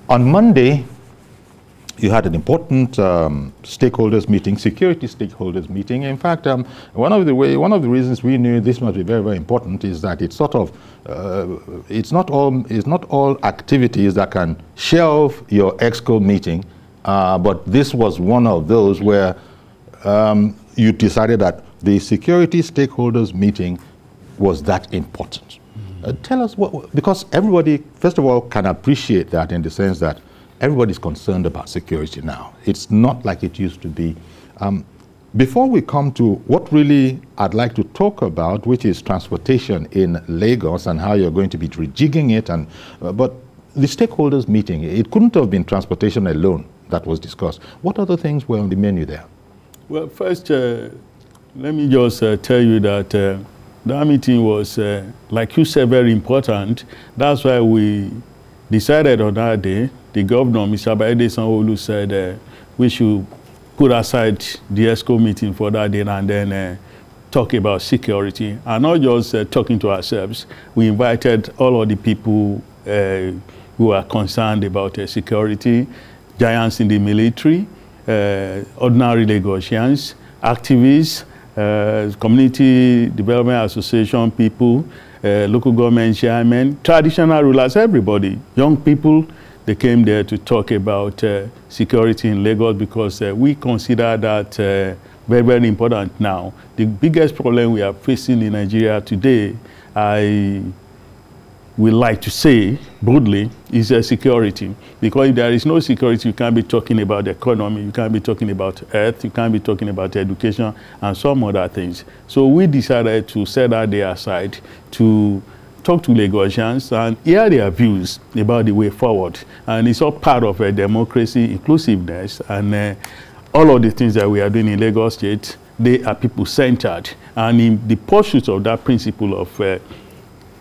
On Monday, you had an important stakeholders meeting, security stakeholders meeting. In fact, one of the reasons we knew this must be very, very important is that it's sort of it's not all activities that can shelve your EXCO meeting, but this was one of those where you decided that the security stakeholders meeting was that important. Tell us what, because everybody, first of all, can appreciate that in the sense that everybody's concerned about security now. It's not like it used to be. Before we come to what really I'd like to talk about, which is transportation in Lagos and how you're going to be rejigging it, and but the stakeholders meeting, it couldn't have been transportation alone that was discussed. What other things were on the menu there? Well, first, let me just tell you that that meeting was, like you said, very important. That's why we decided on that day. The governor, Mr. Bayede Sanwo-Olu, said we should put aside the EXCO meeting for that day and then talk about security. And not just talking to ourselves. We invited all of the people who are concerned about security, giants in the military, ordinary Lagosians, activists, community development association people, local government chairmen, traditional rulers, everybody, young people. They came there to talk about security in Lagos because we consider that very, very important now. The biggest problem we are facing in Nigeria today, I would like to say broadly, is security. Because if there is no security, you can't be talking about the economy, you can't be talking about health, you can't be talking about education and some other things. So we decided to set that day aside to talk to Lagosians and hear their views about the way forward. And it's all part of a democracy, inclusiveness, and all of the things that we are doing in Lagos State, they are people-centered. And in the pursuit of that principle of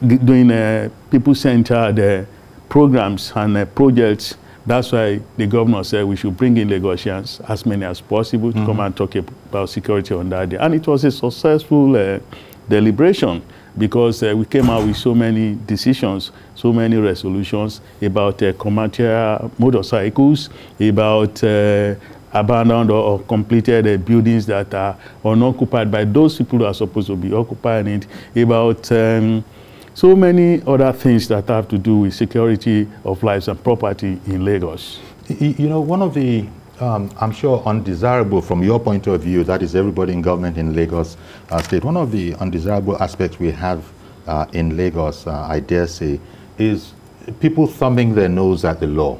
doing people-centered programs and projects, that's why the governor said we should bring in Lagosians, as many as possible, to come and talk about security on that day. And it was a successful deliberation, because we came out with so many decisions, so many resolutions about commercial motorcycles, about abandoned or completed buildings that are unoccupied by those people who are supposed to be occupying it, about so many other things that have to do with security of lives and property in Lagos. You know, one of the I'm sure undesirable from your point of view, that is everybody in government in Lagos State, one of the undesirable aspects we have in Lagos, I dare say, is people thumbing their nose at the law.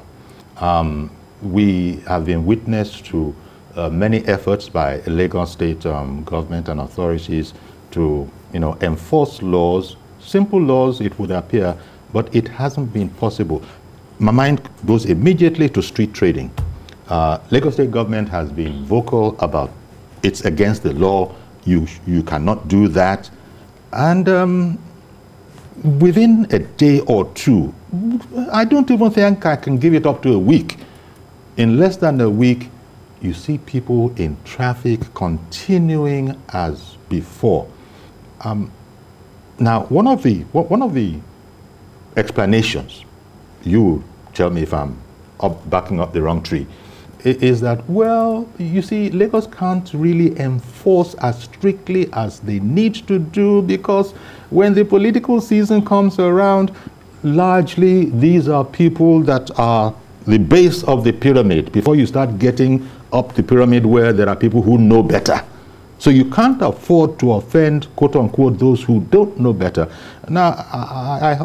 We have been witness to many efforts by Lagos State government and authorities to, enforce laws, simple laws it would appear, but it hasn't been possible. My mind goes immediately to street trading. Lagos State government has been vocal about it's against the law, you cannot do that. And within a day or two, I don't even think I can give it up to a week. In less than a week, you see people in traffic continuing as before. Now, one of the explanations, you tell me if I'm backing up the wrong tree, is that, well, you see, Lagos can't really enforce as strictly as they need to do, because when the political season comes around, largely these are people that are the base of the pyramid before you start getting up the pyramid where there are people who know better. So you can't afford to offend, quote unquote, those who don't know better. Now,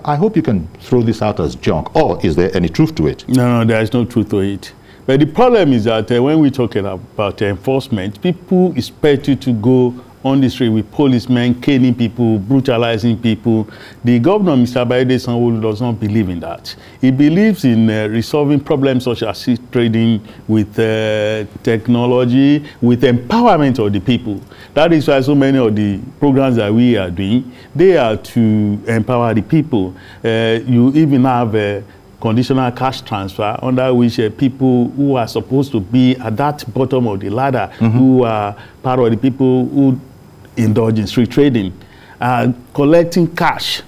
I hope you can throw this out as junk, or is there any truth to it? No, there is no truth to it. But the problem is that when we're talking about enforcement, people expect you to go on the street with policemen, caning people, brutalizing people. The governor, Mr. Bayede Sanwo-Olu, does not believe in that. He believes in resolving problems such as trading with technology, with empowerment of the people. That is why so many of the programs that we are doing, they are to empower the people. You even have conditional cash transfer, under which people who are supposed to be at that bottom of the ladder, who are part of the people who indulge in street trading, collecting cash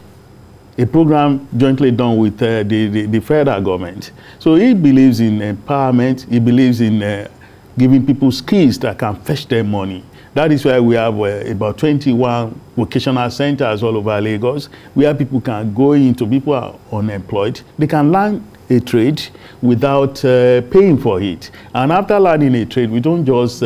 a program jointly done with the federal government. So he believes in empowerment. He believes in giving people skills that can fetch them money. That is why we have about 21 vocational centers all over Lagos, where people can go into, people are unemployed. They can learn a trade without paying for it. And after learning a trade, we don't just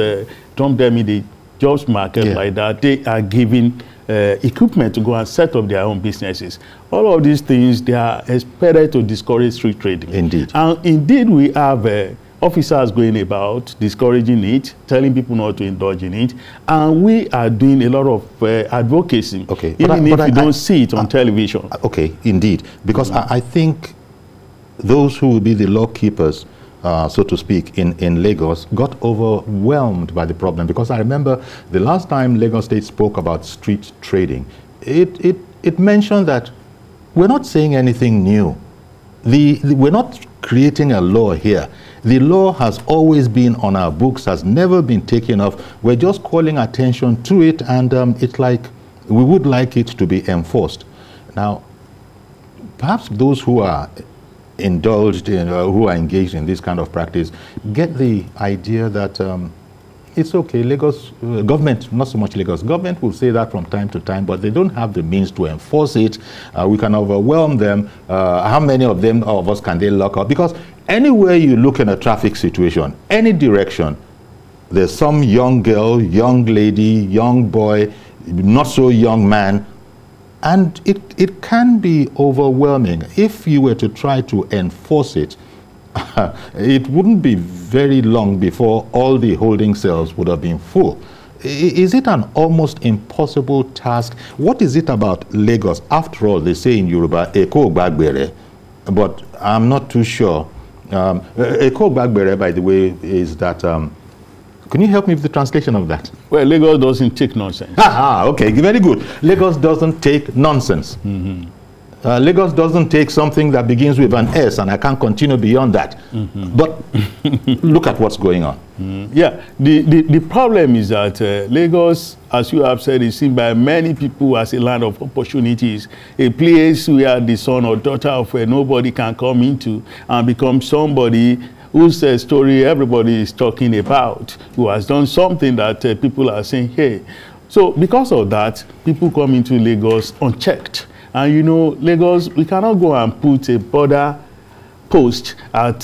dump them in the jobs market like that. They are given equipment to go and set up their own businesses. All of these things, they are expected to discourage street trading. Indeed. And indeed, we have officers going about discouraging it, telling people not to indulge in it, and we are doing a lot of advocacy, even if you don't see it on television. Okay, indeed, because I think those who will be the law keepers, so to speak, in Lagos got overwhelmed by the problem, because I remember the last time Lagos State spoke about street trading, it mentioned that we're not saying anything new. We're not creating a law here. The law has always been on our books, has never been taken off. We're just calling attention to it, and it's like we would like it to be enforced. Now, perhaps those who are indulged in, who are engaged in this kind of practice, get the idea that it's okay. Lagos government, not so much Lagos government, will say that from time to time, but they don't have the means to enforce it. We can overwhelm them. How many of us can they lock up? Because anywhere you look in a traffic situation, any direction, there's some young girl, young lady, young boy, not so young man, and it can be overwhelming. If you were to try to enforce it, it wouldn't be very long before all the holding cells would have been full. Is it an almost impossible task? What is it about Lagos? After all, they say in Yoruba, Eko Gbagbere, but I'm not too sure. Eko Gbagbere, by the way, is that, can you help me with the translation of that? Well, Lagos doesn't take nonsense. Okay, very good. Lagos doesn't take nonsense. Mm-hmm. Lagos doesn't take something that begins with an S, and I can't continue beyond that. Mm-hmm. But look at what's going on. Mm-hmm. Yeah, the problem is that Lagos, as you have said, is seen by many people as a land of opportunities, a place where the son or daughter of nobody can come into and become somebody whose story everybody is talking about, who has done something that people are saying, hey. So because of that, people come into Lagos unchecked. And you know, Lagos, we cannot go and put a border post at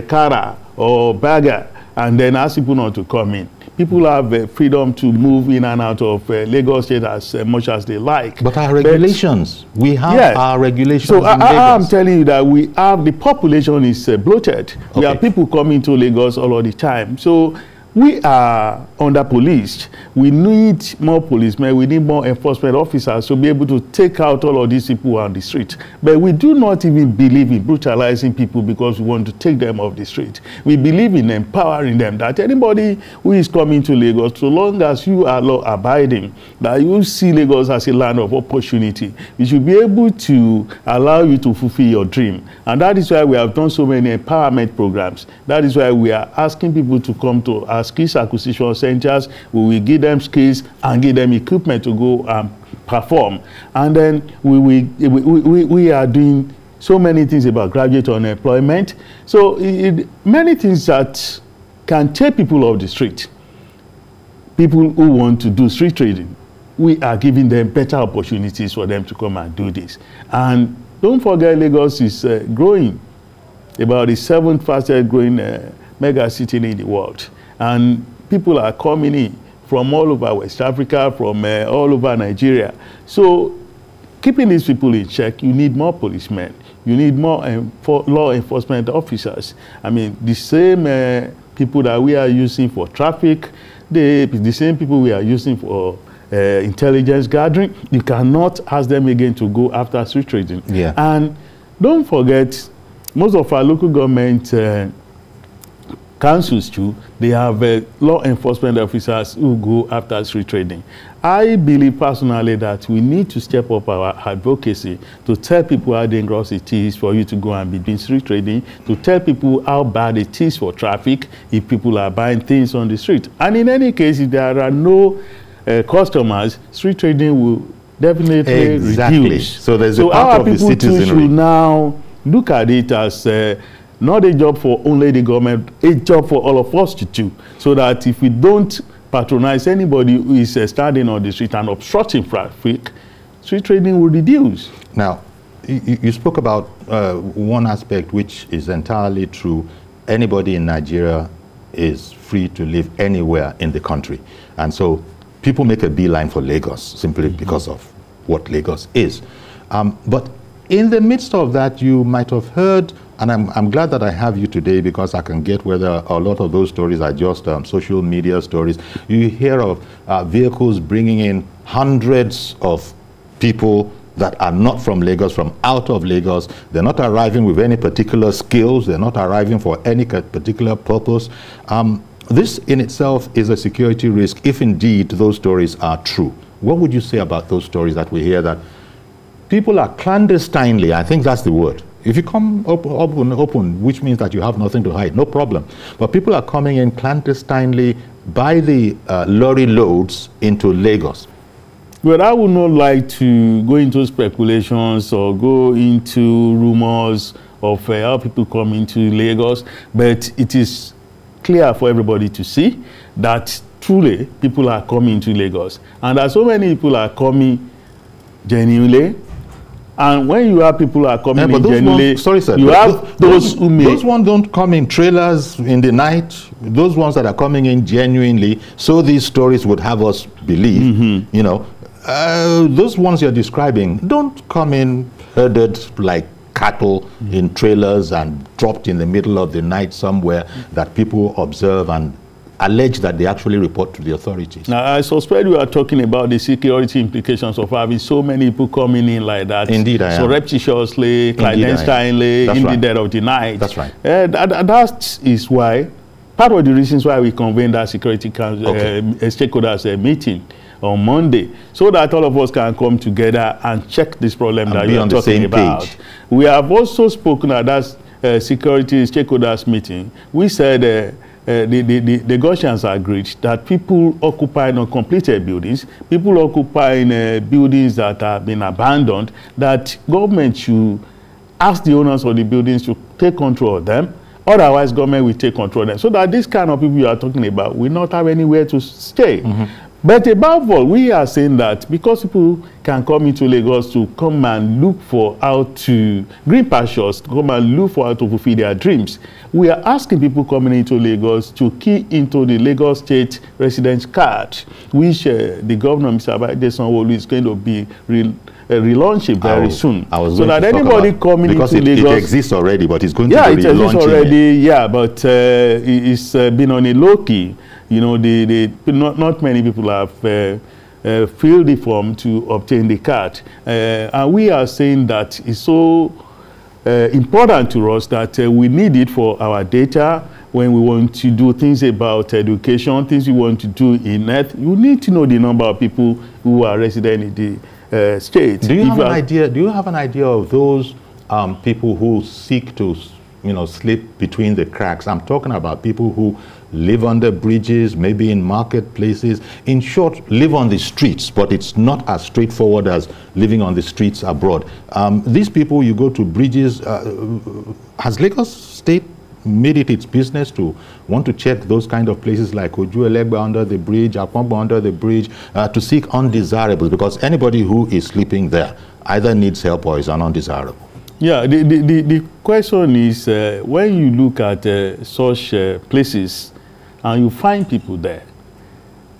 Kara or Baga and then ask people not to come in. People have freedom to move in and out of Lagos State as much as they like. But our regulations, we have our regulations. So I'm telling you that we have, the population is bloated. Okay. We have people coming to Lagos all the time. So we are under-policed. We need more policemen. We need more enforcement officers to be able to take out all of these people on the street. But we do not even believe in brutalizing people because we want to take them off the street. We believe in empowering them, that anybody who is coming to Lagos, so long as you are law-abiding, that you see Lagos as a land of opportunity, we should be able to allow you to fulfill your dream. And that is why we have done so many empowerment programs. That is why we are asking people to come to our skills acquisition centers. We will give them skills and give them equipment to go and perform. And then we are doing so many things about graduate unemployment. So many things that can take people off the street. People who want to do street trading, we are giving them better opportunities for them to come and do this. And don't forget, Lagos is growing, about the 7th fastest growing mega city in the world. And people are coming in from all over West Africa, from all over Nigeria. So keeping these people in check, you need more policemen. You need more law enforcement officers. I mean, the same people that we are using for traffic, the same people we are using for intelligence gathering, you cannot ask them again to go after street trading. Yeah. And don't forget, most of our local government councils too, they have law enforcement officers who go after street trading. I believe personally that we need to step up our advocacy to tell people how dangerous it is for you to go and be doing street trading, to tell people how bad it is for traffic if people are buying things on the street. And in any case, if there are no customers, street trading will definitely reduce. So there's a part of the citizenry. Our people should now look at it as not a job for only the government, a job for all of us to do, so that if we don't patronize anybody who is standing on the street and obstructing traffic, street trading will reduce. Now, you spoke about one aspect which is entirely true. Anybody in Nigeria is free to live anywhere in the country. And so people make a beeline for Lagos simply because of what Lagos is. But in the midst of that, you might have heard, and I'm glad that I have you today because I can get whether a lot of those stories are just social media stories. You hear of vehicles bringing in hundreds of people that are not from Lagos, from out of Lagos. They're not arriving with any particular skills. They're not arriving for any particular purpose. This in itself is a security risk if indeed those stories are true. What would you say about those stories that we hear that people are clandestinely, I think that's the word. If you come open, which means that you have nothing to hide, no problem. But people are coming in clandestinely by the lorry loads into Lagos. Well, I would not like to go into speculations or go into rumors of how people come into Lagos, but it is clear for everybody to see that truly people are coming to Lagos. And that so many people are coming genuinely. And when you have people who are coming in genuinely, you have those who may... Those ones don't come in trailers in the night. Those ones that are coming in genuinely, so these stories would have us believe, you know, those ones you're describing don't come in herded like cattle in trailers and dropped in the middle of the night somewhere that people observe and allege that they actually report to the authorities. Now, I suspect we are talking about the security implications of having so many people coming in like that. Indeed, I am. Surreptitiously, clandestinely, in the dead of the night. That's right. That is why, part of the reasons why we convened that security stakeholders meeting on Monday, so that all of us can come together and check this problem that you are talking about. We have also spoken at that security stakeholders meeting. We said the Gaussians agreed that people occupying uncompleted buildings, people occupying buildings that have been abandoned, that government should ask the owners of the buildings to take control of them. Otherwise, government will take control of them. So that this kind of people you are talking about will not have anywhere to stay. But above all, we are saying that because people can come into Lagos to come and look for how to green pastures, to come and look for how to fulfill their dreams, we are asking people coming into Lagos to key into the Lagos State Residence Card, which the governor, Mr. Sanwo-Olu, is going to be relaunching very soon. So that anybody coming into Lagos... It exists already, but it's going to be relaunching. Yeah, it exists already, yeah, but it's been on a low-key. You know, not many people have filled the form to obtain the card. And we are saying that it's so important to us that we need it for our data when we want to do things about education, things we want to do in health. You need to know the number of people who are resident in the state. Do you have an idea? Do you have an idea of those people who seek to, you know, slip between the cracks? I'm talking about people who live under bridges, maybe in marketplaces. In short, live on the streets, but it's not as straightforward as living on the streets abroad. These people, you go to bridges. Has Lagos State made it its business to want to check those kind of places like Ojuelegba under the bridge, Apombo under the bridge, to seek undesirables? Because anybody who is sleeping there either needs help or is an undesirable. Yeah, the question is, when you look at such places and you find people there,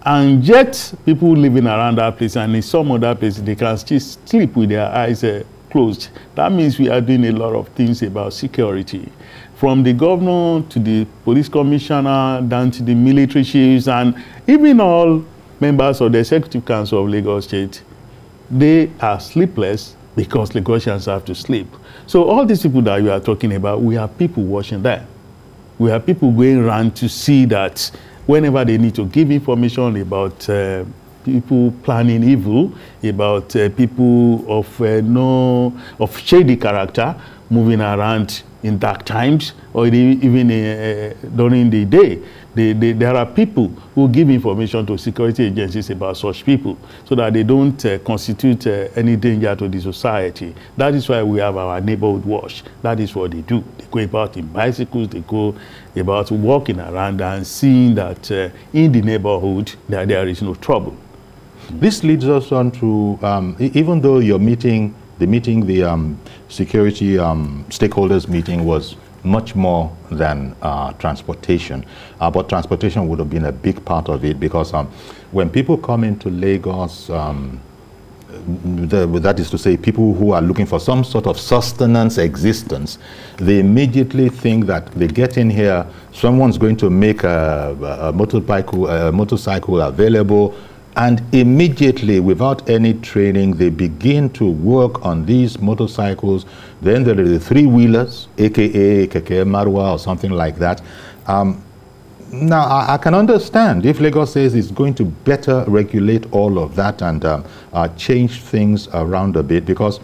and yet people living around that place and in some other places, they can still sleep with their eyes closed. That means we are doing a lot of things about security. From the governor to the police commissioner, down to the military chiefs, and even all members of the Executive Council of Lagos State, they are sleepless because Lagosians have to sleep. So all these people that you are talking about, we have people watching them. We have people going around to see that whenever they need to give information about people planning evil, about people of shady character moving around in dark times or even during the day. There are people who give information to security agencies about such people so that they don't constitute any danger to the society. That is why we have our neighborhood watch. That is what they do. They go about in bicycles, they go about walking around and seeing that in the neighborhood that there is no trouble. This leads us on to, even though the security stakeholders meeting was much more than transportation, but transportation would have been a big part of it, because when people come into Lagos, that is to say, people who are looking for some sort of sustenance existence, they immediately think that they get in here, someone's going to make a motorcycle available, and immediately, without any training, they begin to work on these motorcycles. Then there are the three-wheelers, aka Keke Marwa or something like that. Now, I can understand if Lagos says it's going to better regulate all of that and change things around a bit, because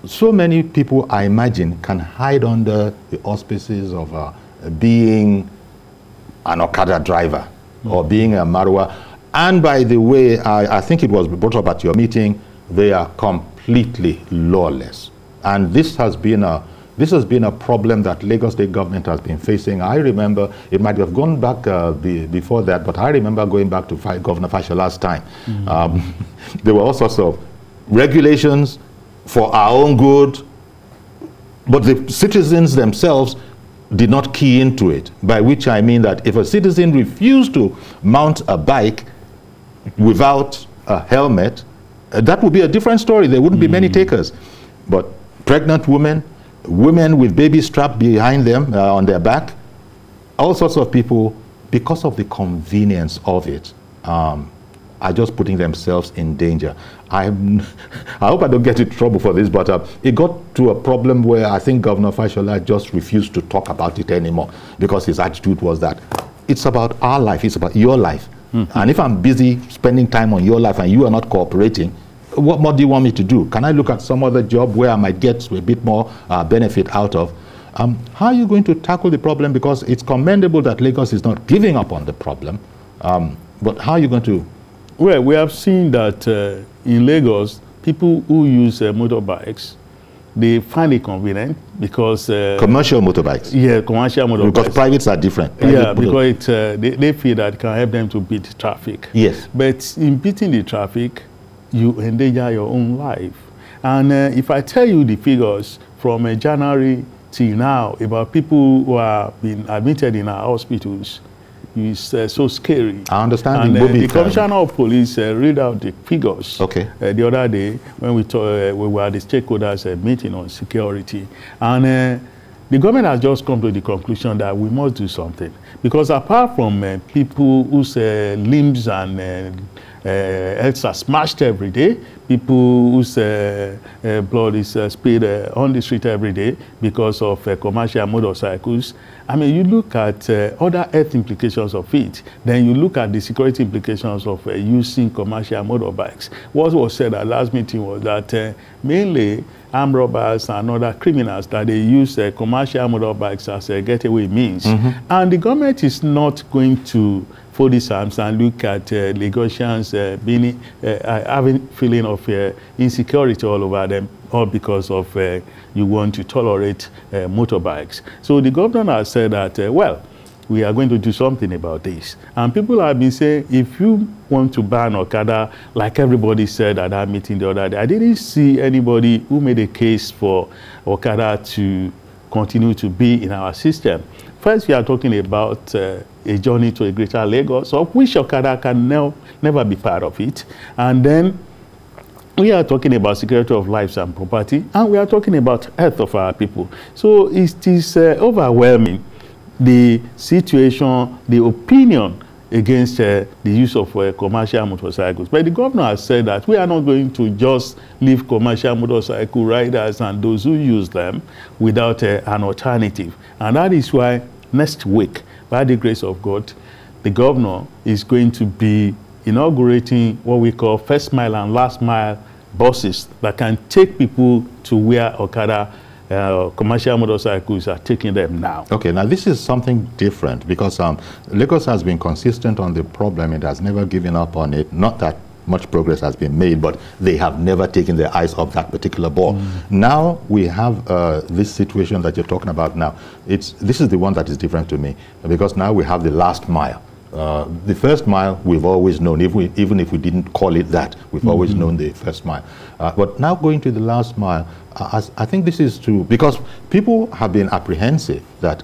so many people, I imagine, can hide under the auspices of being an Okada driver or being a Marwa. And by the way, I think it was brought up at your meeting, they are completely lawless. And this has been a problem that Lagos State government has been facing. I remember, it might have gone back before that, but I remember going back to Governor Fashola's time. There were all sorts of regulations for our own good, but the citizens themselves did not key into it, by which I mean that if a citizen refused to mount a bike without a helmet, that would be a different story. There wouldn't be many takers. But pregnant women, women with babies strapped behind them on their back, all sorts of people, because of the convenience of it, are just putting themselves in danger. I hope I don't get in trouble for this, but it got to a problem where I think Governor Fashola just refused to talk about it anymore, because his attitude was that it's about our life, it's about your life. And if I'm busy spending time on your life and you are not cooperating, what more do you want me to do? Can I look at some other job where I might get a bit more benefit out of? How are you going to tackle the problem? Because it's commendable that Lagos is not giving up on the problem, but how are you going to? Well, we have seen that in Lagos, people who use motorbikes, they find it convenient because... commercial motorbikes? Yeah, commercial motorbikes. Because privates are different. Because they feel that it can help them to beat traffic. Yes. But in beating the traffic, you endanger your own life. And if I tell you the figures from January till now about people who have been admitted in our hospitals, it's so scary. I understand. And the Commissioner of Police read out the figures the other day when we were at the stakeholders meeting on security. And the government has just come to the conclusion that we must do something. Because apart from people whose limbs and heads are smashed every day, people whose blood is spilled on the street every day because of commercial motorcycles. I mean, you look at other health implications of it, then you look at the security implications of using commercial motorbikes. What was said at last meeting was that mainly armed robbers and other criminals, that they use commercial motorbikes as a getaway means. And the government is not going to fold its arms and look at Lagosians having feeling of insecurity all over them, all because of you want to tolerate motorbikes. So the governor has said that, well, we are going to do something about this. And people have been saying, if you want to ban Okada, like everybody said at that meeting the other day, I didn't see anybody who made a case for Okada to continue to be in our system. First, we are talking about a journey to a greater Lagos, of which Okada can never be part of it. And then we are talking about security of lives and property, and we are talking about health of our people. So it is overwhelming, the situation, the opinion against the use of commercial motorcycles. But the governor has said that we are not going to just leave commercial motorcycle riders and those who use them without an alternative. And that is why next week, by the grace of God, the governor is going to be inaugurating what we call first mile and last mile buses that can take people to where Okada commercial motorcycles are taking them now. Okay, now this is something different because Lagos has been consistent on the problem. It has never given up on it. Not that much progress has been made, but they have never taken their eyes off that particular ball. Now we have this situation that you're talking about now. This is the one that is different to me, because now we have the last mile. The first mile we've always known, even if we didn't call it that, we've always known the first mile. But now going to the last mile, I think this is true, because people have been apprehensive that,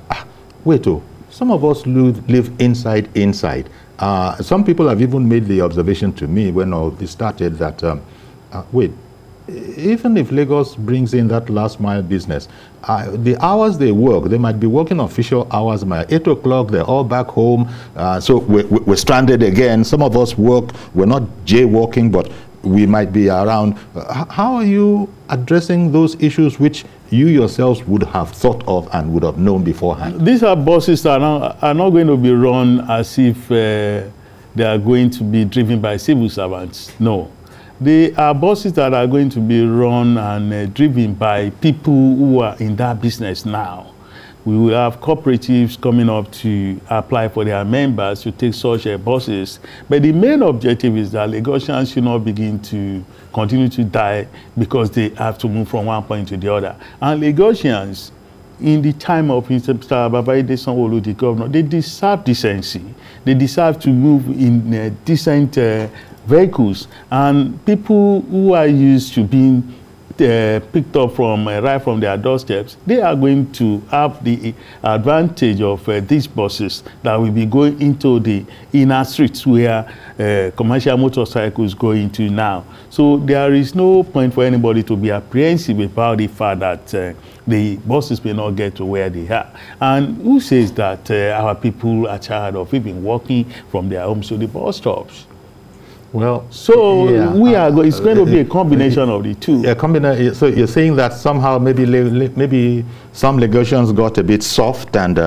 wait, some of us live inside. Some people have even made the observation to me when all this started that, wait, even if Lagos brings in that last mile business, the hours they work, they might be working official hours. By 8 o'clock, they're all back home. So we're stranded again. Some of us work, we're not jaywalking, but we might be around. How are you addressing those issues which you yourselves would have thought of and would have known beforehand? These are buses that are not going to be run as if they are going to be driven by civil servants. No. They are buses that are going to be run and driven by people who are in that business now. We will have cooperatives coming up to apply for their members to take such buses. But the main objective is that Lagosians should not begin to continue to die because they have to move from one point to the other. And Lagosians, in the time of Mr. Babaide Sanwo-Olu, the governor, they deserve decency. They deserve to move in decent vehicles. And people who are used to being picked up from right from their doorsteps, they are going to have the advantage of these buses that will be going into the inner streets where commercial motorcycles go into now. So there is no point for anybody to be apprehensive about the fact that the buses may not get to where they are. And who says that our people are tired of even walking from their homes to the bus stops? Well, so yeah, it's going to be a combination of the two. So you're saying that somehow maybe some Lagosians got a bit soft, and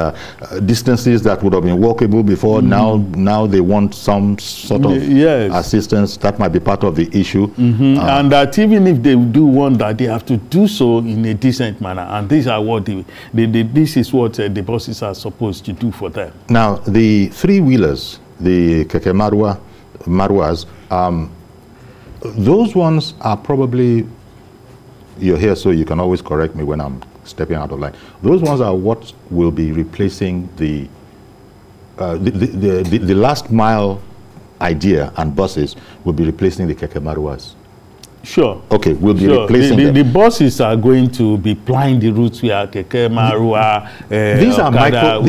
distances that would have been walkable before, now they want some sort of assistance. That might be part of the issue. And that even if they do want that, they have to do so in a decent manner. And these are what this is what the buses are supposed to do for them. Now, the three-wheelers, the Keke Marwas, those ones are probably, you're here so you can always correct me when I'm stepping out of line. Those ones are what will be replacing the last mile idea, and buses will be replacing the Keke Marwas. Sure. Okay, we'll be replacing them. The buses are going to be plying the routes where Keke Marwa, these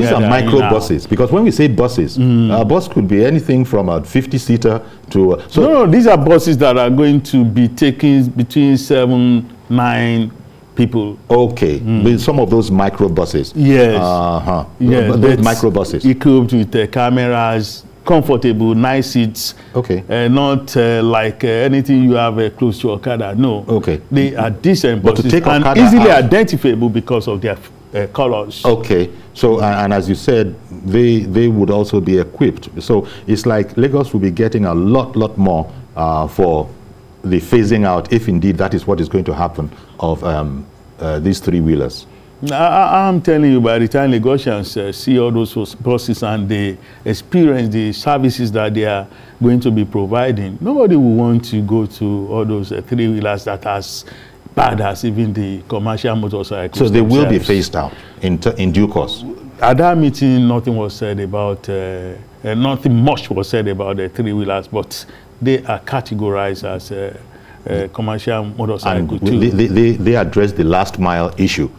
are micro buses, because when we say buses, a bus could be anything from a 50-seater to no, these are buses that are going to be taking between 7-9 people. Okay, some of those micro buses. Yes. Those micro buses equipped with cameras, comfortable, nice seats. Okay. Not like anything you have close to Okada. No. Okay. They are decent buses, but to take and Okada easily identifiable because of their colors. Okay. So and as you said, they would also be equipped. So it's like Lagos will be getting a lot more for the phasing out, if indeed that is what is going to happen, of these three-wheelers. I'm telling you, by the time Lagosians see all those buses and they experience the services that they are going to be providing, nobody will want to go to all those three-wheelers that are as bad as even the commercial motorcycles. So they will be phased out in due course. At that meeting, nothing was said about, nothing much was said about the three-wheelers, but they are categorized as commercial motorcycles too. They address the last mile issue.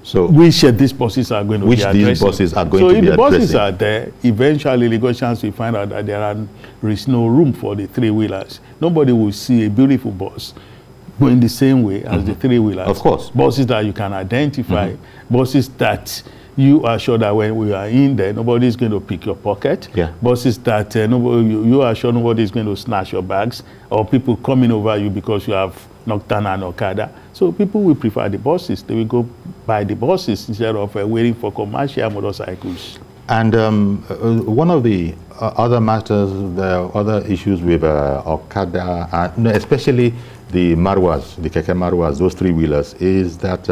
So which these buses are going to be addressing. These buses are going to be addressing. So if the buses addressing. are there, eventually Lagosians will find out that there is no room for the three-wheelers. Nobody will see a beautiful bus going the same way as the three-wheelers. Of course. Buses that you can identify, buses that you are sure that when we are in there, nobody is going to pick your pocket. Yeah. Buses that you are sure nobody is going to snatch your bags, or people coming over you because you have knocked down an Okada. So people will prefer the buses. They will go buy the buses instead of waiting for commercial motorcycles. And one of the other matters, the other issues with Okada, especially the Marwas, the Keke Marwas, those three-wheelers, is that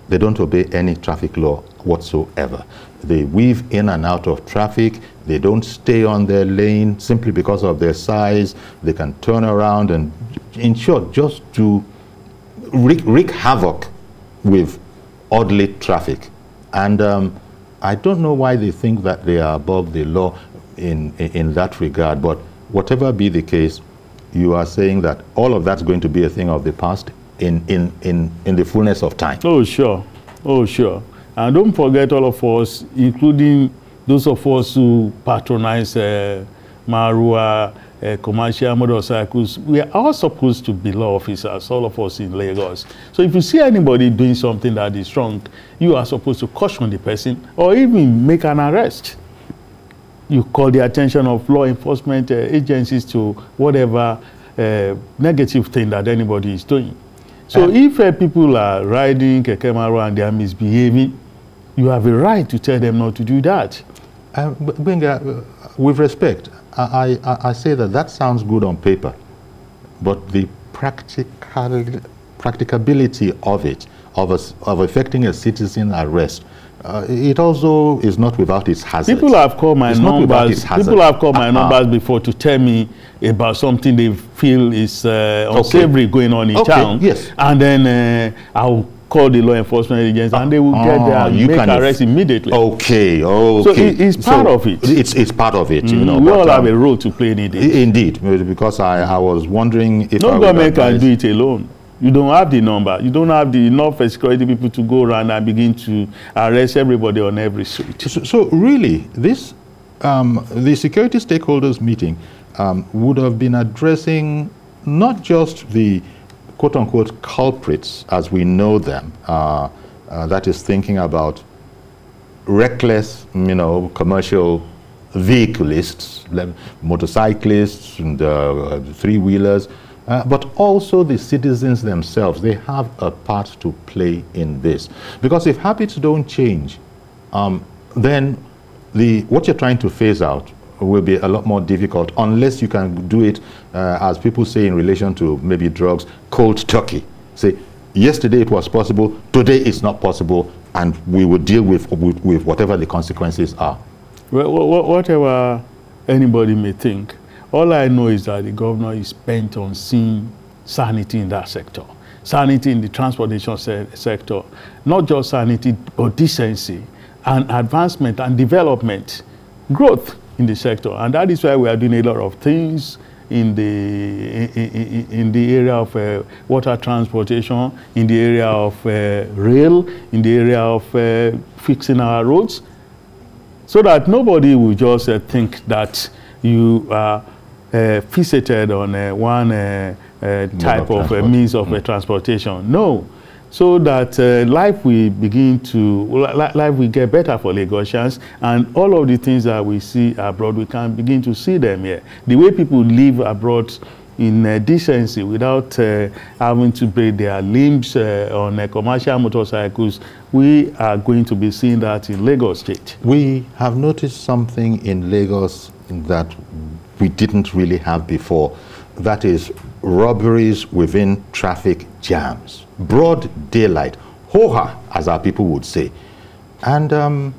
they don't obey any traffic law whatsoever. They weave in and out of traffic. They don't stay on their lane simply because of their size. They can turn around and, in short, just to wreak havoc with orderly traffic. And I don't know why they think that they are above the law in that regard, but whatever be the case, you are saying that all of that's going to be a thing of the past in the fullness of time. Oh, sure. Oh, sure. And don't forget, all of us, including those of us who patronize Marua, commercial motorcycles, we are all supposed to be law officers, all of us in Lagos. So if you see anybody doing something that is wrong, you are supposed to caution the person or even make an arrest. You call the attention of law enforcement agencies to whatever negative thing that anybody is doing. So if people are riding Keke Marua and they are misbehaving, you have a right to tell them not to do that. Benga, with respect, I say that sounds good on paper, but the practicability of it, of effecting a citizen arrest, it also is not without its hazards. People have called my numbers. People have called my numbers before to tell me about something they feel is unsavory going on in town. Yes. And then I'll call the law enforcement agents and they will get there and make arrest immediately. Okay. So it's part of it. It's part of it. You know, we all have a role to play in it. Indeed, because I was wondering if no government can do it alone. You don't have the number. You don't have enough security people to go around and begin to arrest everybody on every street. So really, this the security stakeholders meeting would have been addressing not just the quote-unquote culprits as we know them, that is thinking about reckless, commercial vehiclists, motorcyclists and three-wheelers, but also the citizens themselves. They have a part to play in this. Because if habits don't change, then what you're trying to phase out will be a lot more difficult unless you can do it, as people say in relation to maybe drugs, cold turkey. Say, yesterday it was possible, today it's not possible, and we will deal with whatever the consequences are. Well, whatever anybody may think, all I know is that the governor is bent on seeing sanity in that sector. Sanity in the transportation sector. Not just sanity, but decency and advancement and development, growth in the sector. And that is why we are doing a lot of things in the area of water transportation, in the area of rail, in the area of fixing our roads, so that nobody will just think that you are fixated on one type of means of transportation. No. So that life will get better for Lagosians, and all of the things that we see abroad, we can begin to see them here. The way people live abroad in decency without having to break their limbs on commercial motorcycles, we are going to be seeing that in Lagos State. We have noticed something in Lagos that we didn't really have before. That is robberies within traffic jams. Broad daylight, ho-ha, as our people would say. And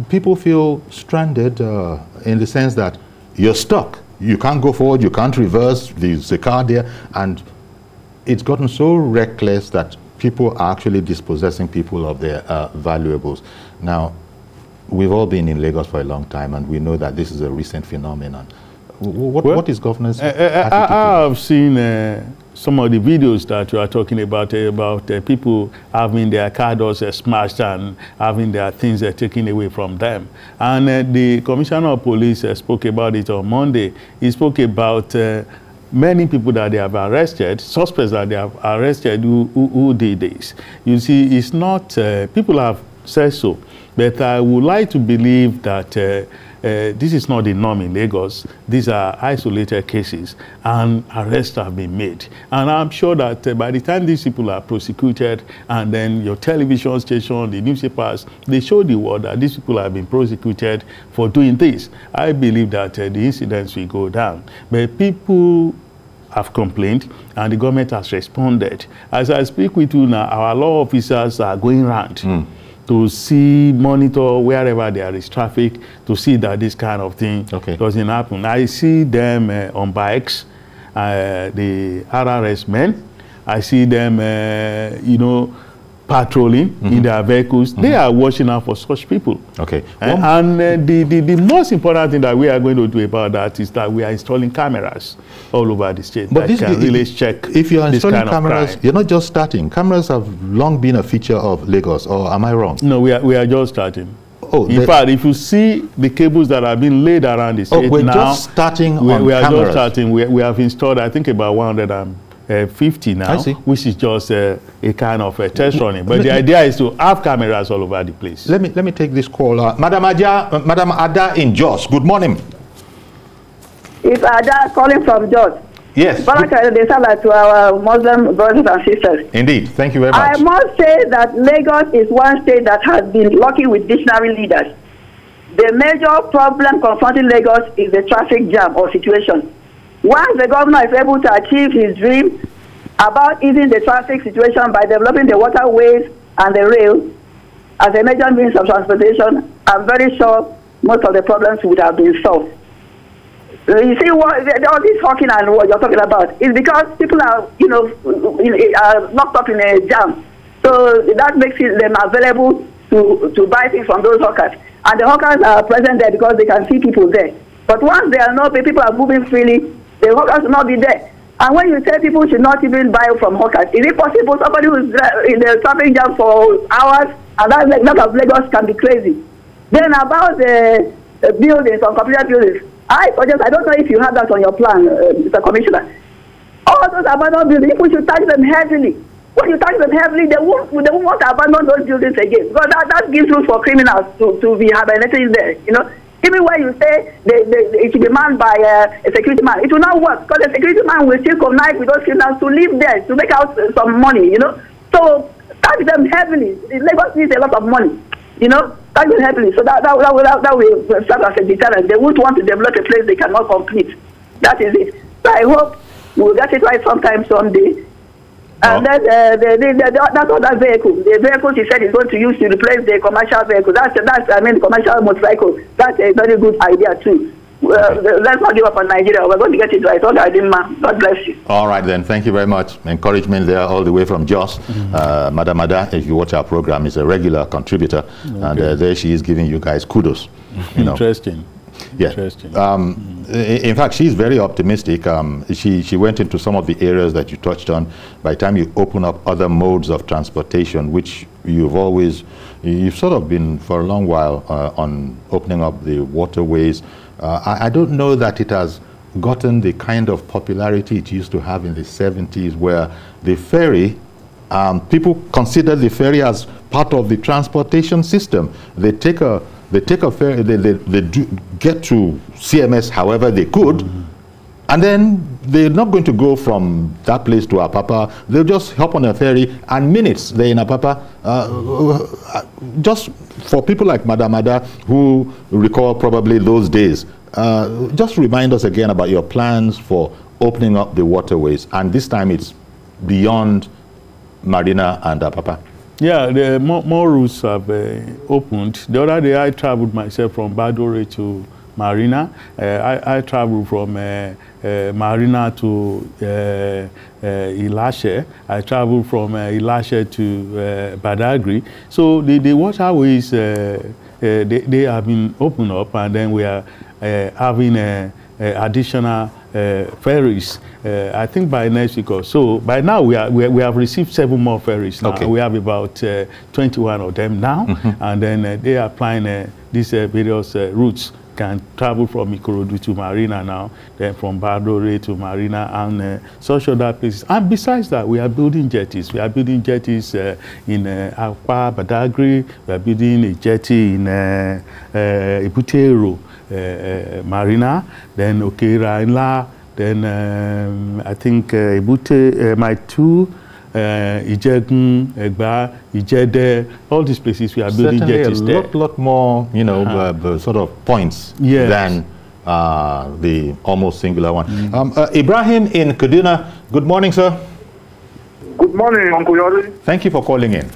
people feel stranded in the sense that you're stuck. You can't go forward, you can't reverse, there's a car there, and it's gotten so reckless that people are actually dispossessing people of their valuables. Now, we've all been in Lagos for a long time, and we know that this is a recent phenomenon. What is governor's attitude? I have seen some of the videos that you are talking about people having their car doors smashed and having their things taken away from them. And the Commissioner of Police spoke about it on Monday. He spoke about many people that they have arrested, suspects that they have arrested who did this. You see, it's not, people have said so, but I would like to believe that this is not the norm in Lagos. These are isolated cases, and arrests have been made. And I'm sure that by the time these people are prosecuted, and then your television station, the newspapers, they show the world that these people have been prosecuted for doing this, I believe that the incidents will go down. But people have complained, and the government has responded. As I speak with you now, our law officers are going around to see, monitor wherever there is traffic, to see that this kind of thing doesn't happen. I see them on bikes, the RRS men. I see them, you know, patrolling in their vehicles. They are watching out for such people. Okay. And the most important thing that we are going to do about that is that we are installing cameras all over the state that can really check. If you are installing cameras, you're not just starting. Cameras have long been a feature of Lagos, or am I wrong? No, we are just starting. In fact, if you see the cables that have been laid around the state we're now, just starting we are just starting. We have installed, I think, about 150 now, which is just a kind of a test running. But the idea is to have cameras all over the place. Let me take this call. Madam Ada in Jos, good morning. It's Ada calling from Jos. Yes. To our Muslim brothers and sisters. Indeed. Thank you very much. I must say that Lagos is one state that has been lucky with visionary leaders. The major problem confronting Lagos is the traffic jam or situation. Once the governor is able to achieve his dream about easing the traffic situation by developing the waterways and the rail as a major means of transportation, I'm very sure most of the problems would have been solved. You see, all this talking and what you're talking about is because people are, you know, are locked up in a jam. So that makes them available to buy things from those hawkers. And the hawkers are present there because they can see people there. But once there are no people are moving freely, the hawkers will not be there. And when you say people should not even buy from hawkers, is it possible somebody who's in the traffic jam for hours and that of Lagos can be crazy? Then about the buildings, on computer buildings, I suggest, I don't know if you have that on your plan, Mr. Commissioner. All those abandoned buildings, if we should tax them heavily, when you tax them heavily, they won't want to abandon those buildings again. Because that gives room for criminals to be hibernating there, you know. Even when you say it should be manned by a security man, it will not work because the security man will still connive with those criminals to live there, to make out some money, you know. So tax them heavily. Lagos needs a lot of money, you know. Tax them heavily. So that will serve as a deterrent. They won't want to develop a place they cannot complete. That is it. So I hope we'll get it right sometime someday. And then that other vehicle, the vehicle he said he's going to use to replace the commercial vehicle. That's the commercial motorcycle. That's a very good idea too. Let's not give up on Nigeria. We're going to get it right. God bless you. All right then. Thank you very much. Encouragement there all the way from Jos. Madam Ada, if you watch our program, is a regular contributor, and there she is giving you guys kudos. You know. Interesting. Yeah. Interesting. In fact, she's very optimistic. She went into some of the areas that you touched on. By the time you open up other modes of transportation, which you've sort of been for a long while on opening up the waterways. I don't know that it has gotten the kind of popularity it used to have in the 70s, where the ferry, people consider the ferry as part of the transportation system. They take a ferry, they get to CMS however they could, and then they're not going to go from that place to Apapa. They'll just hop on a ferry, and minutes they're in Apapa. Just for people like Madam Ada, who recall probably those days, just remind us again about your plans for opening up the waterways, and this time it's beyond Marina and Apapa. Yeah, more routes have opened. The other day I traveled myself from Badore to Marina. I traveled from Marina to Ilashe. I traveled from Ilashe to Badagry. So the waterways, they have been opened up, and then we are having additional ferries. I think by next week or so. By now we have received 7 more ferries now. We have about 21 of them now, and then they are applying these various routes. Can travel from Ikorodu to Marina now, then from Badore to Marina, and such other places. And besides that, we are building jetties. We are building jetties in Akwa, Badagry. We are building a jetty in Ibutero, Marina, then Okera Inla, then I think Ibute, Maitu, Ijegun, Egba, Ijede, all these places we are building jetties there. Certainly a lot more, you know, sort of points than the almost singular one. Ibrahim in Kaduna, good morning, sir. Good morning, Uncle Yori. Thank you for calling in.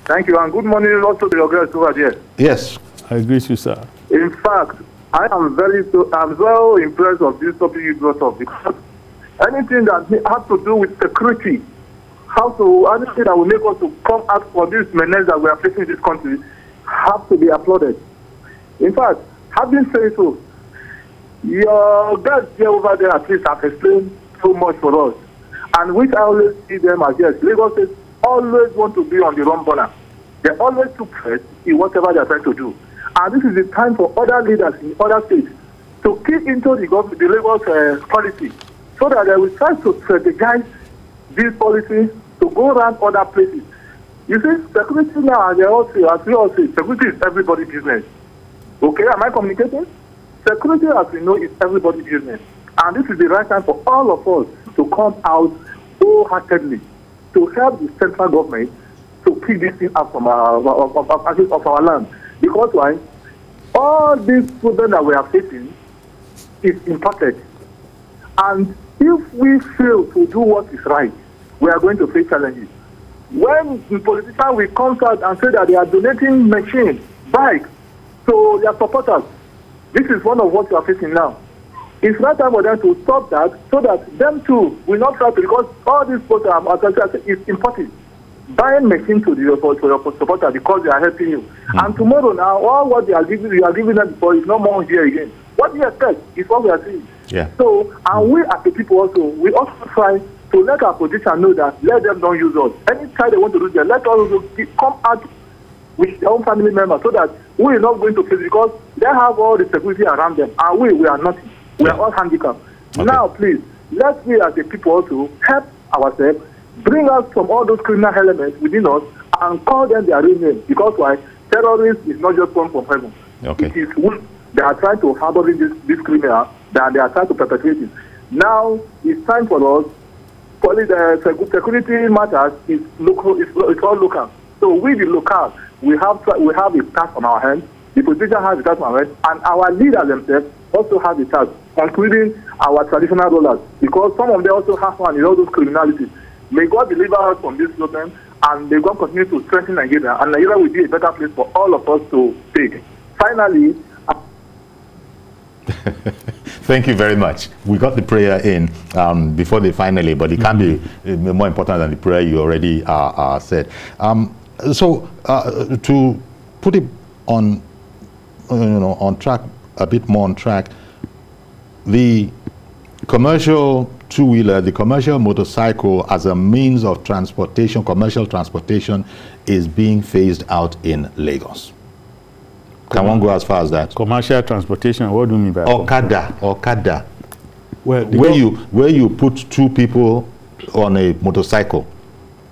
Thank you, and good morning also to your guests over there. Yes. I agree with you, sir. In fact, I'm so impressed of this topic you brought up, because anything that has to do with security, anything that will make us to come out for this menace that we are facing in this country, have to be applauded. In fact, having said so, your guys here over there at least have explained so much for us, and which I always see them as, yes, Lagos State always want to be on the run burner. They always took first in whatever they are trying to do. And this is the time for other leaders in other states to kick into the Lagos policy, so that they will try to strategize these policies to go around other places. You see, security now, as we all say, security is everybody's business. Okay, am I communicating? Security, as we know, is everybody's business. And this is the right time for all of us to come out wholeheartedly to help the central government to keep this thing up from our land. Because why? All these problems that we are facing is imported. And if we fail to do what is right, we are going to face challenges. When the politicians will come out and say that they are donating machines, bikes, to their supporters, this is one of what we are facing now. It's not time for them to stop that, so that them too will not try to, because all these supporters is important. Buying machines to your supporter because they are helping you. And tomorrow now, all what you are giving them before is no more here again. What you expect is what we are seeing. Yeah. So, and we as the people also, we also try to let our position know that let them don't use us. Anytime they want to do that, let us come out with their own family members, so that we are not going to face, because they have all the security around them, and we are not. We are all handicapped. Okay. Now, please, let's we as the people also help ourselves, bring us from all those criminal elements within us, and call them their real name. Because why? Terrorism is not just come from heaven. Okay. It is they are trying to harbor this criminal, that they are trying to perpetrate it. Now it's time for us. Security matters is local. It's all local. So we the local, we have a task on our hands. The politician has a task on our hands, and our leaders themselves also have a task, including our traditional rulers, because some of them also have one in all those criminalities. May God deliver us from this problem, and may God continue to strengthen Nigeria, and Nigeria will be a better place for all of us to take. Finally, thank you very much. We got the prayer in before the finally, but it can be more important than the prayer you already said. So to put it on, on track, a bit more on track, the commercial two-wheeler, the commercial motorcycle as a means of transportation, commercial transportation, is being phased out in Lagos. Can one go as far as that? Commercial transportation, what do you mean by Okada. Well, where you put two people on a motorcycle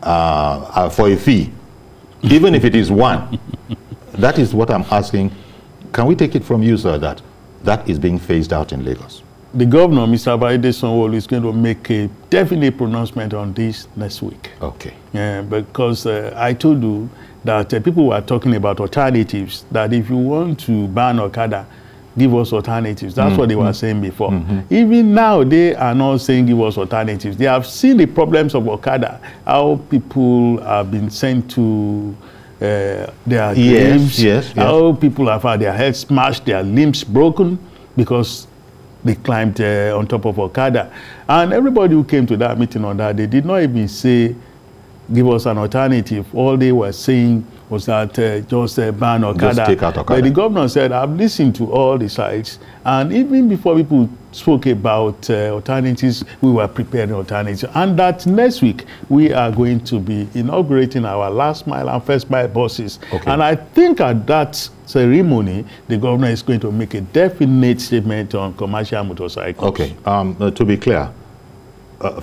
for a fee, even if it is one. That is what I'm asking. Can we take it from you, sir, that is being phased out in Lagos? The governor, Mr. Babajide Sanwo-Olu, is going to make a definite pronouncement on this next week. Okay. Yeah, because I told you that people were talking about alternatives, that if you want to ban Okada, give us alternatives. That's what they were saying before. Even now, they are not saying give us alternatives. They have seen the problems of Okada, how people have been sent to their graves, how people have had their heads smashed, their limbs broken, because they climbed on top of Okada. And everybody who came to that meeting on that, they did not even say, give us an alternative. All they were saying was that just ban Okada. Just take out Okada. But the governor said, I've listened to all the sides. And even before people spoke about alternatives, we were preparing alternatives. And that next week, we are going to be inaugurating our last mile and first mile buses. Okay. And I think at that ceremony, the governor is going to make a definite statement on commercial motorcycles. Okay. To be clear,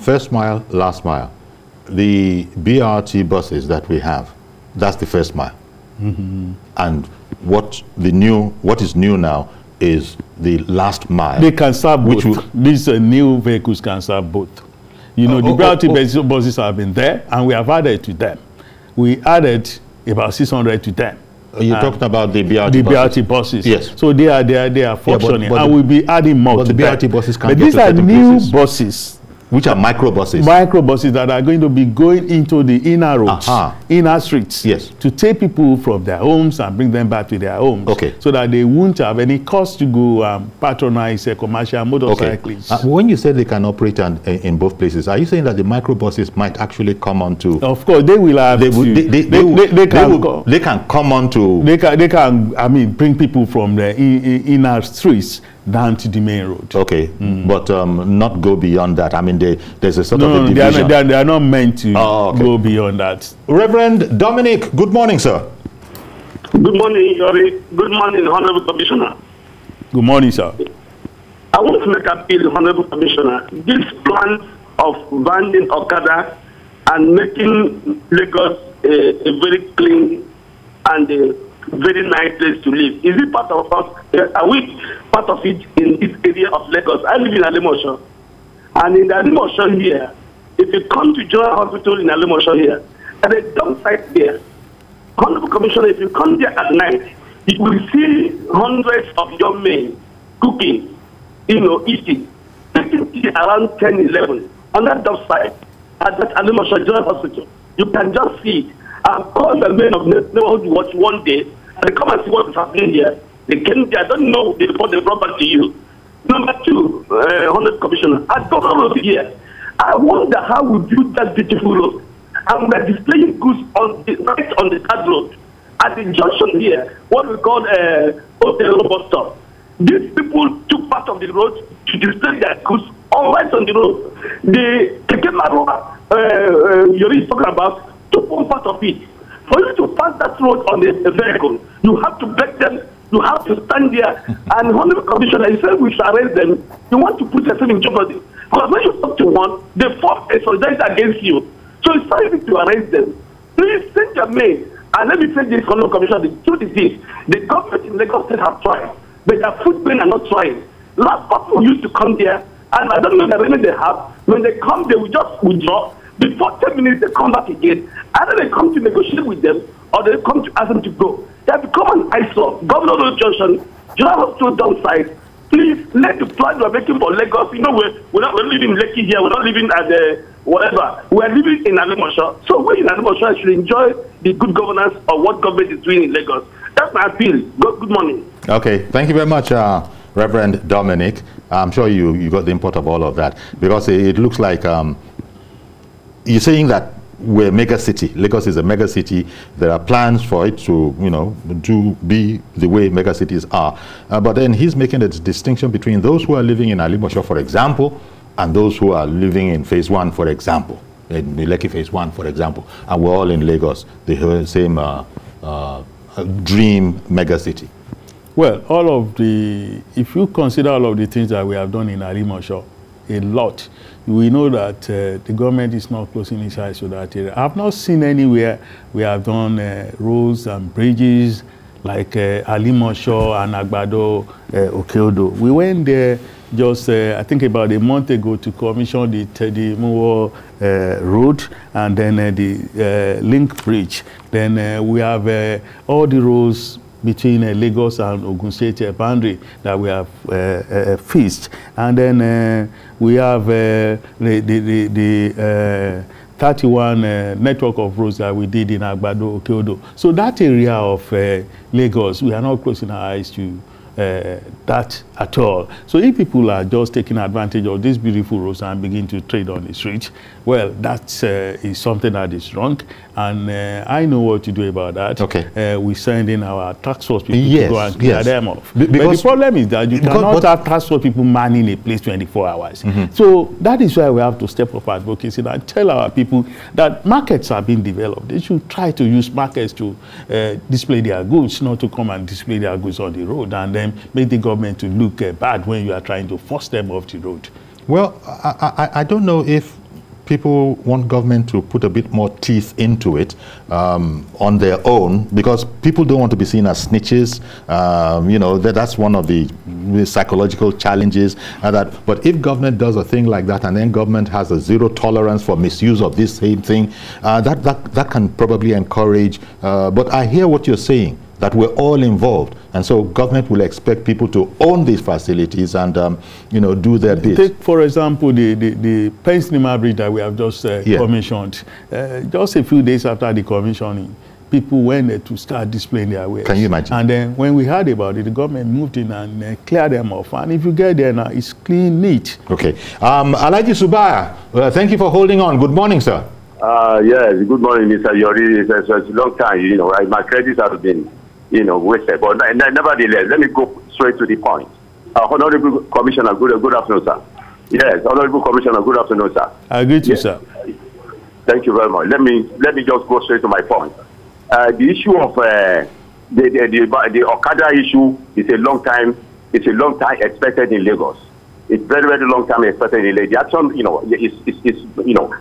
first mile, last mile. The BRT buses that we have, that's the first mile. And what is new now is the last mile. They can serve both. These new vehicles can serve both. You know, the BRT buses have been there, and we have added to them. We added about 600 to them. You're talking about the BRT the buses. BRT buses. Yes. So they are functioning, but and we'll be adding more but to the that. BRT buses can't But get these to are certain new places. buses. Which are microbuses. Microbuses that are going to be going into the inner roads, inner streets, yes, to take people from their homes and bring them back to their homes. Okay. So that they won't have any cost to go patronize commercial motorcyclists. Okay. When you say they can operate in both places, are you saying that the microbuses might actually come onto? Of course, they will have. They can come onto. They can. I mean, bring people from the inner streets down to the main road. Okay, but not go beyond that. I mean, there's a sort of a division. They are not meant to go beyond that. Reverend Dominic, good morning, sir. Good morning, Yori. Good morning, Honorable Commissioner. Good morning, sir. I want to make an appeal, Honorable Commissioner. This plan of banning Okada and making Lagos a very clean and very nice place to live. Is it part of us? Are we part of it in this area of Lagos? I live in Alimosho. And in the Alimosho here, if you come to General Hospital in Alimosho here, at a dump site there, Honorable Commissioner, if you come there at night, you will see hundreds of young men cooking, eating, taking tea around 10, 11 on that dump site at that Alimosho General Hospital. You can just see it. I've called the men of neighborhood watch one day, and they come and see what is happening here. They came there, I don't know before they brought back to you. Number two, Honorable Commissioner, at Governor Road here, I wonder how we build that beautiful road. And we're displaying goods right on the third road. At the junction here, what we call hotel bus stop. These people took part of the road to display their goods right on the road. The Kekemaroa you're talking about took one part of it. For you to pass that road on a vehicle, you have to beg them, you have to stand there, and Honorable Commissioner, he said we should arrest them. You want to put yourself in jeopardy. Because when you talk to one, they form a solidarity against you. So it's time to arrest them. Please send your mail. And let me say this, Honorable Commissioner, the truth is this. The government in Lagos State have tried, but their footmen are not trying. Last people used to come there, and I don't know the remedy they have. When they come, they will just withdraw. Before 10 minutes, they come back again. Either they come to negotiate with them, or they come to ask them to go. They have become an eyesore. Governor Road Junction, General Hospital downside. Please let the plan we're making for Lagos. We're not living in Lekki here. We're not living at whatever. We're living in Alimosho. So we in Alimosho should enjoy the good governance of what government is doing in Lagos. That's my appeal. Good morning. Okay, thank you very much, Reverend Dominic. I'm sure you got the import of all of that, because it looks like you're saying that we're a mega city. Lagos is a mega city. There are plans for it to, be the way mega cities are. But then he's making a distinction between those who are living in Alimosho, for example, and those who are living in Phase 1, for example, in Lekki Phase 1, for example. And we're all in Lagos, the same dream mega city. Well, if you consider all of the things that we have done in Alimosho, a lot, we know that the government is not closing its eyes to that area. I've not seen anywhere we have done roads and bridges like Alimosho and Agbado, Okeodo. We went there just, I think about a month ago, to commission the Muwo road and then the link bridge. Then we have all the roads between Lagos and Ogun State boundary that we have fixed. And then we have the 31 network of roads that we did in Agbado, Okeodo. So that area of Lagos, we are not closing our eyes to that at all. So if people are just taking advantage of these beautiful roads and begin to trade on the street, well, that is something that is wrong, and I know what to do about that. Okay. We send in our task force people to go and clear them off. But the problem is that you cannot have task force people manning a place 24 hours. Mm-hmm. So that is why we have to step up advocacy and tell our people that markets are being developed. They should try to use markets to display their goods, not to come and display their goods on the road and then make the government to look bad when you are trying to force them off the road. Well, I don't know if people want government to put a bit more teeth into it on their own, because people don't want to be seen as snitches. That's one of the psychological challenges. But if government does a thing like that, and then government has a zero tolerance for misuse of this same thing, that can probably encourage. But I hear what you're saying. that we're all involved. And so government will expect people to own these facilities and, you know, do their bit. Take, for example, the Pensinema Bridge that we have just commissioned. Just a few days after the commissioning, people went there to start displaying their wares. Can you imagine? And then when we heard about it, the government moved in and cleared them off. And if you get there now, it's clean, neat. Okay. Alhaji Subaya, thank you for holding on. Good morning, sir. Yes, good morning, Mr. Yori. It's a long time, you know, my credits have been, you know, wasted. But nevertheless, let me go straight to the point. Honorable Commissioner, good afternoon, sir. Yes, Honorable Commissioner, good afternoon, sir. I agree to you, sir. Thank you very much. Let me just go straight to my point. The issue of the Okada issue is a long time. It's a long time expected in Lagos. It's very, very long time expected in Lagos. The action, you know, is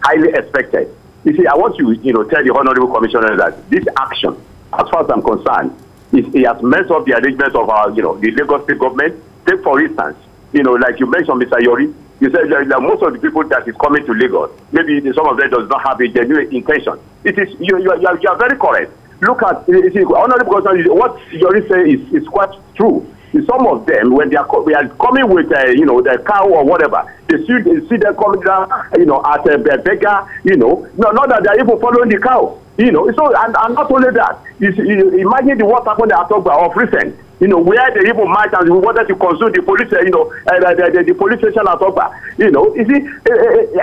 highly expected. You see, I want to, you know, tell the Honorable Commissioner that this action, as far as I'm concerned, it has messed up the arrangement of our, you know, the Lagos state government. Take for instance, you know, like you mentioned, Mr. Yori, you said that most of the people that is coming to Lagos, maybe some of them does not have a genuine intention. It is you are very correct. Look at, you see, Honorable Commissioner, what Yori say is quite true. Some of them, when they are coming with, you know, the cow or whatever, they see them coming down, you know, at a beggar, you know, not that they are even following the cow, you know. So, and not only that, you imagine what happened at Atogba of recent, you know, where they even marched and wanted to consume the police, you know, the police station at Atogba, you know. You see,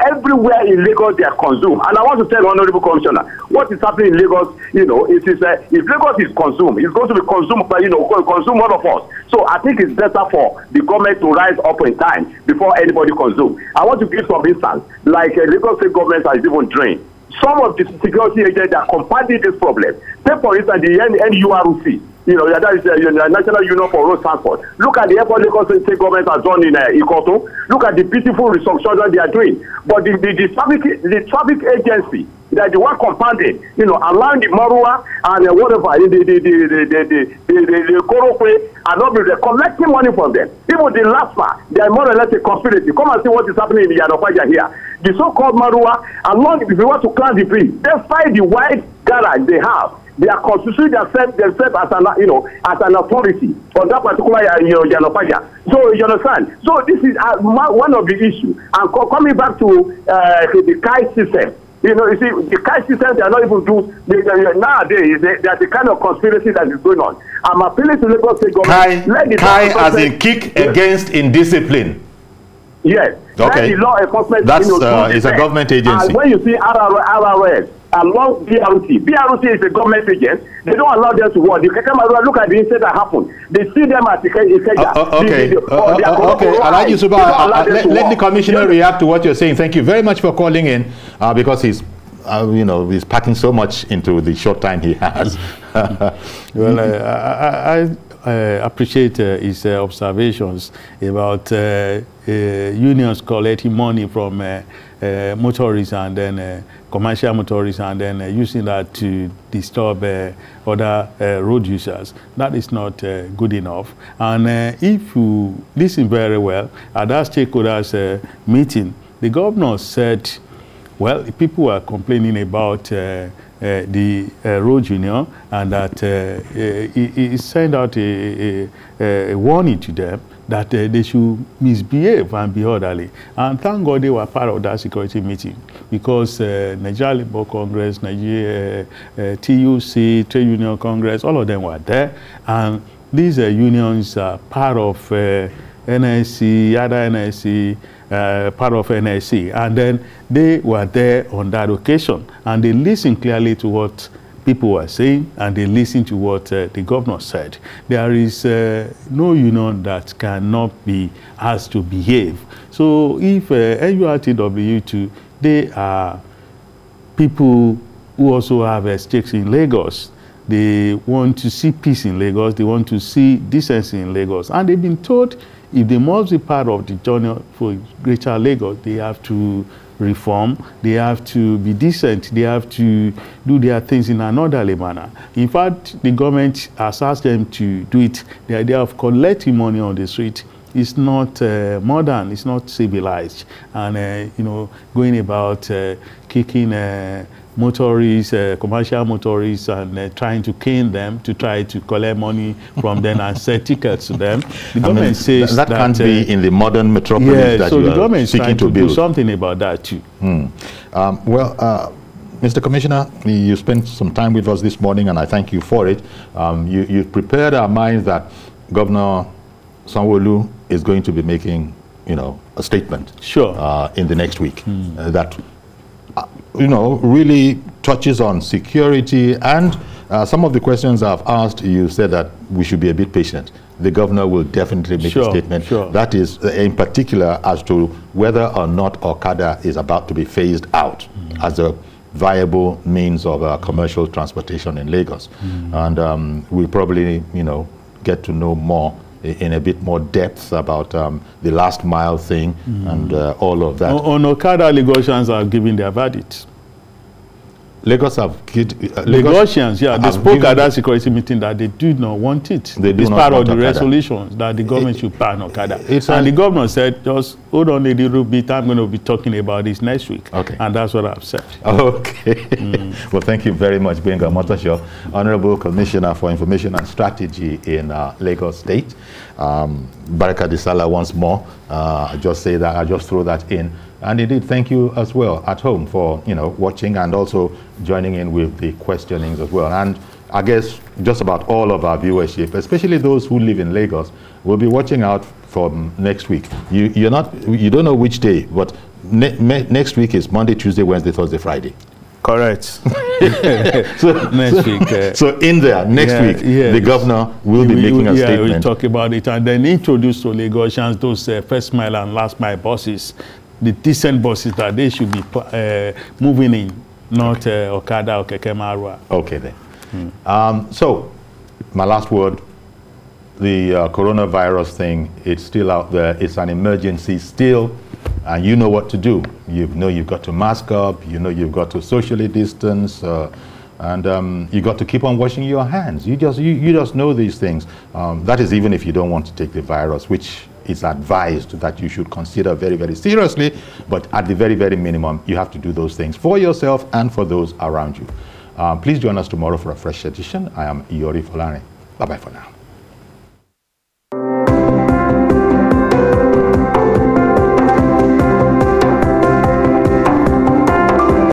everywhere in Lagos they are consumed. And I want to tell Honorable Commissioner, what is happening in Lagos, you know, if Lagos is consumed, it's going to be consumed by, you know, consume all of us. So I think it's better for the government to rise up in time before anybody consumes. I want to give some instance, like Lagos state government has even drained some of the security agents that compounded this problem. Take for instance the NURC. You know, that is the National Union for Road Transport. Look at the airport Lagos state government has done in Ikoto. Look at the beautiful restructuring they are doing. But the traffic agency, that the one compounded, you know, allowing the Marua and whatever, the Korokwe, and not be collecting money from them. Even the last part, they are more or less a conspiracy. Come and see what is happening in the Yanopaja here. The so-called Marua, along, if you want to climb the bridge, despite the wide garage they have, they are constituting themselves as an, you know, as an authority on that particular, you know, Yanopaja. So you understand. So this is one of the issues. And coming back to the KAI system. You know, you see, the KAI system, they are not even nowadays, there's the kind of conspiracy that is going on. I'm appealing to Lagos State government. KAI as in kick against indiscipline. Yes. Okay. The law enforcement, that's you know, is a government agency. And when you see RRS along BRT is a government agent. They don't allow them to work. You can come around, look at the incident that happened. They see them at Ikeja. Okay. Alhaji Suba, let the commissioner react to what you're saying. Thank you very much for calling in, because he's, you know, he's packing so much into the short time he has. Well, I appreciate his observations about unions collecting money from motorists and then commercial motorists and then using that to disturb other road users. That is not good enough. And if you listen very well, at that stakeholders meeting, the governor said, well, people are complaining about the road union, and that he sent out a warning to them that they should misbehave and be orderly. And thank God they were part of that security meeting, because Nigeria Labour Congress, Nigeria TUC, Trade Union Congress, all of them were there. And these unions are part of NSC, other NSC, part of NSC, and then they were there on that occasion, and they listened clearly to what people were saying, and they listened to what the governor said. There is no union that cannot be asked to behave. So if NURTW2, they are people who also have stakes in Lagos. They want to see peace in Lagos. They want to see decency in Lagos, and they've been told if they must be part of the journey for greater Lagos, they have to reform, they have to be decent, they have to do their things in an orderly manner. In fact, the government has asked them to do it. The idea of collecting money on the street it's not modern, it's not civilized, and you know, going about kicking motorists, commercial motorists, and trying to cane them to try to collect money from them and sell tickets to them. The government says that can't be in the modern metropolis that so you the government are is trying seeking to build. do something about that too. Well, Mr. Commissioner, you spent some time with us this morning, and I thank you for it. You prepared our minds that Governor Sanwo-Olu is going to be making, you know, a statement in the next week that, you know, really touches on security. And some of the questions I've asked, you said that we should be a bit patient. The governor will definitely make a statement. That is in particular as to whether or not Okada is about to be phased out as a viable means of commercial transportation in Lagos. And we'll probably, you know, get to know more in a bit more depth about the last mile thing and all of that. On Okada, Lagosians are giving their verdict. Lagos have Lagosians, yeah, they spoke at that security meeting that they do not want it. It's part of the resolutions that the government should ban Okada. And the governor said, just hold on a little bit, I'm going to be talking about this next week. Okay. And that's what I've said. Okay. Well, thank you very much, Benga Motosho, Honorable Commissioner for Information and Strategy in Lagos State. Baraka Disala once more. I just say that, I just throw that in. And indeed, thank you as well at home for, you know, watching and also joining in with the questionings as well. And I guess just about all of our viewership, especially those who live in Lagos, will be watching out from next week. You don't know which day, but next week is Monday, Tuesday, Wednesday, Thursday, Friday. Correct. So next week. So in there, next week, the governor will be making a statement. We'll talk about it and then introduce to Lagosians those first mile and last mile buses, the decent buses that they should be moving in, not Okada or Keke Marua. Okay then. So, my last word, the coronavirus thing, it's still out there. It's an emergency still, and you know what to do. You know you've got to mask up, you know you've got to socially distance, and you got to keep on washing your hands. You just know these things. That is even if you don't want to take the virus, which is advised that you should consider very, very seriously, but at the very, very minimum, you have to do those things for yourself and for those around you. Please join us tomorrow for a fresh edition. I am Iyori Folani. Bye-bye for now.